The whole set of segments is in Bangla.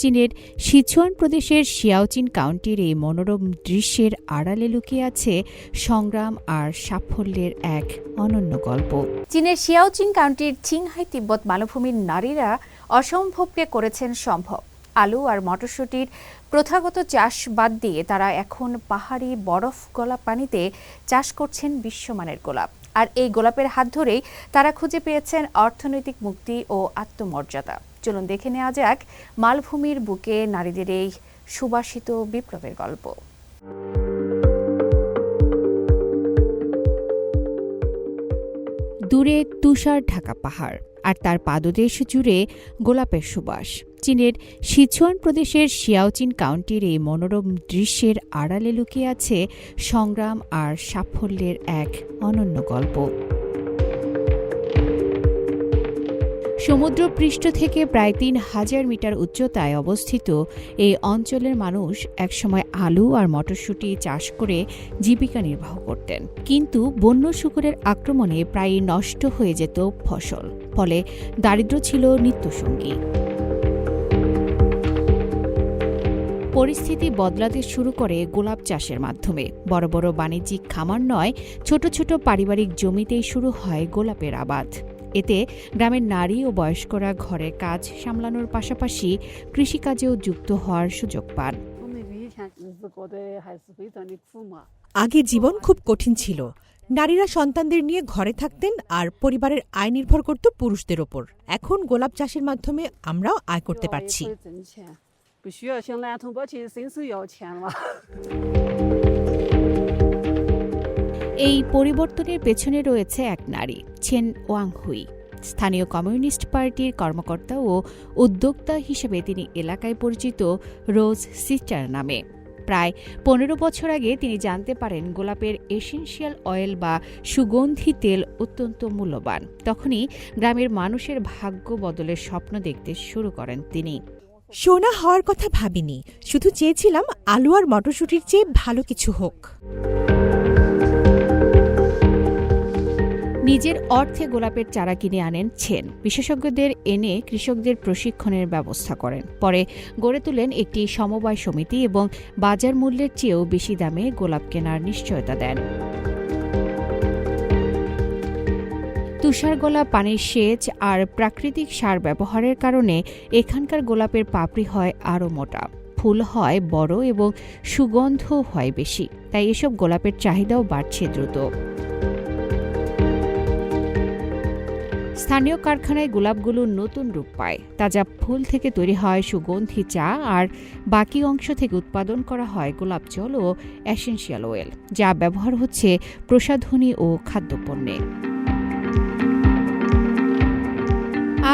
চীনের সিচুয়ান প্রদেশের শিয়াওচিন কাউন্টির এই মনোরম দৃশ্যের আড়ালে লুকিয়ে আছে সংগ্রাম আর সাফল্যের এক অনন্য গল্প। চীনের শিয়াওচিন কাউন্টির চিংহাই তিব্বত মালভূমির নারীরা অসম্ভবকে করেছেন সম্ভব। আলু আর মটরশুঁটির প্রথাগত চাষ বাদ দিয়ে তারা এখন পাহাড়ি বরফ গলা পানিতে চাষ করছেন বিশ্বমানের গোলাপ। আর এই গোলাপের হাত ধরেই তারা খুঁজে পেয়েছেন অর্থনৈতিক মুক্তি ও আত্মমর্যাদা। চলুন দেখে নেওয়া যাক মালভূমির বুকে নারীদের এই সুবাসিত বিপ্লবের গল্প। দূরে তুষার ঢাকা পাহাড় আর তার পাদদেশ জুড়ে গোলাপের সুবাস। চীনের সিচুয়ান প্রদেশের শিয়াওচিন কাউন্টির এই মনোরম দৃশ্যের আড়ালে লুকিয়ে আছে সংগ্রাম আর সাফল্যের এক অনন্য গল্প। সমুদ্রপৃষ্ঠ থেকে প্রায় ৩,০০০ মিটার উচ্চতায় অবস্থিত এই অঞ্চলের মানুষ একসময় আলু আর মটরশুঁটি চাষ করে জীবিকা নির্বাহ করতেন, কিন্তু বন্য শূকরের আক্রমণে প্রায় নষ্ট হয়ে যেত ফসল, ফলে দারিদ্র্য ছিল নিত্যসঙ্গী। পরিস্থিতি বদলাতে শুরু করে গোলাপ চাষের মাধ্যমে। বড় বড় বাণিজ্যিক খামার নয়, ছোট ছোট পারিবারিক জমিতেই শুরু হয় গোলাপের আবাদ। এতে গ্রামের নারী ও বয়স্করা ঘরের কাজ সামলানোর পাশাপাশি কৃষিকাজেও যুক্ত হওয়ার সুযোগ পান। আগে জীবন খুব কঠিন ছিল। নারীরা সন্তানদের নিয়ে ঘরে থাকতেন আর পরিবারের আয় নির্ভর করত পুরুষদের ওপর। এখন গোলাপ চাষের মাধ্যমে আমরাও আয় করতে পারছি। এই পরিবর্তনের পেছনে রয়েছে এক নারী, চেন ওয়াংহুই। স্থানীয় কমিউনিস্ট পার্টির কর্মকর্তা ও উদ্যোক্তা হিসেবে তিনি এলাকায় পরিচিত রোজ সিস্টার নামে। প্রায় ১৫ বছর আগে তিনি জানতে পারেন গোলাপের এসেনশিয়াল অয়েল বা সুগন্ধি তেল অত্যন্ত মূল্যবান। তখনই গ্রামের মানুষের ভাগ্য বদলের স্বপ্ন দেখতে শুরু করেন তিনি। সোনা হওয়ার কথা ভাবিনি, শুধু চেয়েছিলাম আলু আর মটরশুঁটির চেয়ে ভালো কিছু হোক। নিজের অর্থে গোলাপের চারা কিনে আনেন চেন, বিশেষজ্ঞদের এনে কৃষকদের প্রশিক্ষণের ব্যবস্থা করেন। পরে গড়ে তোলেন একটি সমবায় সমিতি এবং বাজার মূল্যের চেয়েও বেশি দামে গোলাপ কেনার নিশ্চয়তা দেন। তুষারগলা পানির সেচ আর প্রাকৃতিক সার ব্যবহারের কারণে এখানকার গোলাপের পাপড়ি হয় আরও মোটা, ফুল হয় বড় এবং সুগন্ধও হয় বেশি। তাই এসব গোলাপের চাহিদাও বাড়ছে দ্রুত। স্থানীয় কারখানায় গোলাপগুলো নতুন রূপ পায়। তাজা ফুল থেকে তৈরি হয় সুগন্ধি চা, আর বাকি অংশ থেকে উৎপাদন করা হয় গোলাপ জল ও এসেনশিয়াল অয়েল, যা ব্যবহার হচ্ছে প্রসাধনী ও খাদ্যপণ্যে।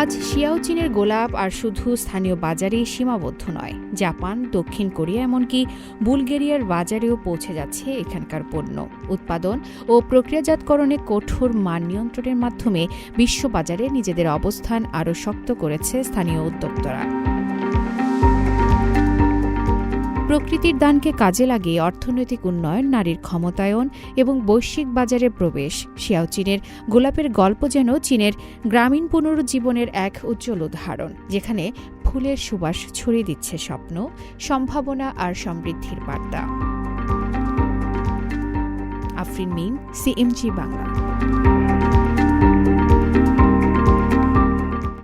আজ শিয়াওচিনের গোলাপ আর শুধু স্থানীয় বাজারেই সীমাবদ্ধ নয়। জাপান, দক্ষিণ কোরিয়া, এমনকি বুলগেরিয়ার বাজারেও পৌঁছে যাচ্ছে এখানকার পণ্য। উৎপাদন ও প্রক্রিয়াজাতকরণে কঠোর মান নিয়ন্ত্রণের মাধ্যমে বিশ্ববাজারে নিজেদের অবস্থান আরও শক্ত করেছে স্থানীয় উদ্যোক্তারা। প্রকৃতির দানকে কাজে লাগিয়ে অর্থনৈতিক উন্নয়ন, নারীর ক্ষমতায়ন এবং বৈশ্বিক বাজারে প্রবেশ। শিয়াওচিনের গোলাপের গল্প যেন চীনের গ্রামীণ পুনরুজ্জীবনের এক উজ্জ্বল উদাহরণ, যেখানে ফুলের সুবাস ছড়িয়ে দিচ্ছে স্বপ্ন, সম্ভাবনা আর সমৃদ্ধির বার্তা। আফরিন মিম, CMG বাংলা।